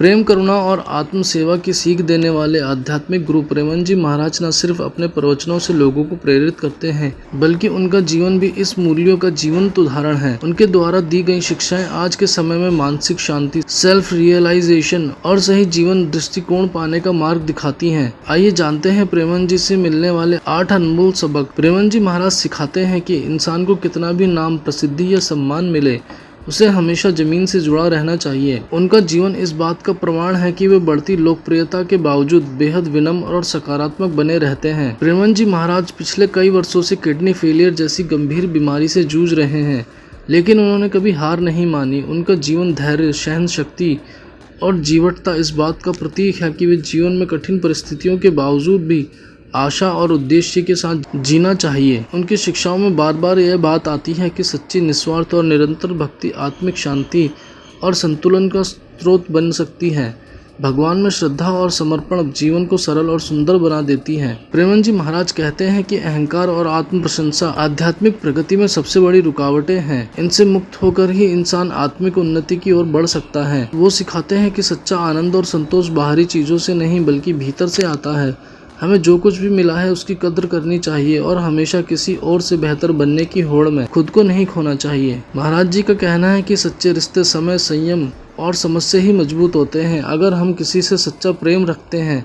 प्रेम, करुणा और आत्म सेवा की सीख देने वाले आध्यात्मिक गुरु प्रेमानंद जी महाराज न सिर्फ अपने प्रवचनों से लोगों को प्रेरित करते हैं, बल्कि उनका जीवन भी इस मूल्यों का जीवंत उदाहरण है। उनके द्वारा दी गई शिक्षाएं आज के समय में मानसिक शांति, सेल्फ रियलाइजेशन और सही जीवन दृष्टिकोण पाने का मार्ग दिखाती हैं। आइए जानते हैं प्रेमानंद जी से मिलने वाले 8 अनमोल सबक। प्रेमानंद जी महाराज सिखाते हैं कि इंसान को कितना भी नाम, प्रसिद्धि या सम्मान मिले, उसे हमेशा जमीन से जुड़ा रहना चाहिए। उनका जीवन इस बात का प्रमाण है कि वे बढ़ती लोकप्रियता के बावजूद बेहद विनम्र और सकारात्मक बने रहते हैं। प्रेमानंद जी महाराज पिछले कई वर्षों से किडनी फेलियर जैसी गंभीर बीमारी से जूझ रहे हैं, लेकिन उन्होंने कभी हार नहीं मानी। उनका जीवन धैर्य, सहन शक्ति और जीवटता इस बात का प्रतीक है कि वे जीवन में कठिन परिस्थितियों के बावजूद भी आशा और उद्देश्य के साथ जीना चाहिए। उनकी शिक्षाओं में बार बार यह बात आती है कि सच्ची, निस्वार्थ और निरंतर भक्ति आत्मिक शांति और संतुलन का स्रोत बन सकती है। भगवान में श्रद्धा और समर्पण जीवन को सरल और सुंदर बना देती है। प्रेमानंद जी महाराज कहते हैं कि अहंकार और आत्म प्रशंसा आध्यात्मिक प्रगति में सबसे बड़ी रुकावटें हैं। इनसे मुक्त होकर ही इंसान आत्मिक उन्नति की ओर बढ़ सकता है। वो सिखाते हैं कि सच्चा आनंद और संतोष बाहरी चीजों से नहीं, बल्कि भीतर से आता है। हमें जो कुछ भी मिला है उसकी कद्र करनी चाहिए और हमेशा किसी और से बेहतर बनने की होड़ में खुद को नहीं खोना चाहिए। महाराज जी का कहना है कि सच्चे रिश्ते समय, संयम और समझ से ही मजबूत होते हैं। अगर हम किसी से सच्चा प्रेम रखते हैं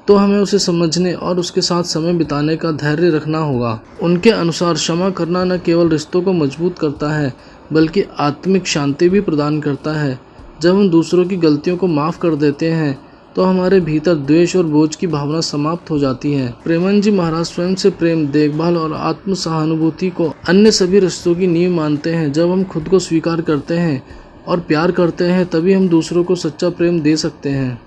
तो हमें उसे समझने और उसके साथ समय बिताने का धैर्य रखना होगा। उनके अनुसार क्षमा करना न केवल रिश्तों को मजबूत करता है, बल्कि आत्मिक शांति भी प्रदान करता है। जब हम दूसरों की गलतियों को माफ़ कर देते हैं तो हमारे भीतर द्वेष और बोझ की भावना समाप्त हो जाती है। प्रेमानंद जी महाराज स्वयं से प्रेम, देखभाल और आत्म सहानुभूति को अन्य सभी रिश्तों की नींव मानते हैं। जब हम खुद को स्वीकार करते हैं और प्यार करते हैं, तभी हम दूसरों को सच्चा प्रेम दे सकते हैं।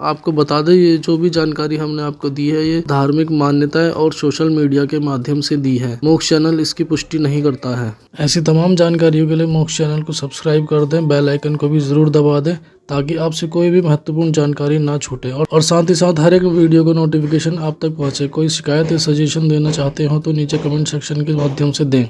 आपको बता दें, ये जो भी जानकारी हमने आपको दी है, ये धार्मिक मान्यताएं और सोशल मीडिया के माध्यम से दी है। मोक्ष चैनल इसकी पुष्टि नहीं करता है। ऐसी तमाम जानकारियों के लिए मोक्ष चैनल को सब्सक्राइब कर दें, बेल आइकन को भी जरूर दबा दें, ताकि आपसे कोई भी महत्वपूर्ण जानकारी ना छूटे और साथ ही साथ हर एक वीडियो का नोटिफिकेशन आप तक पहुंचे। कोई शिकायत या सजेशन देना चाहते हो तो नीचे कमेंट सेक्शन के माध्यम से दें।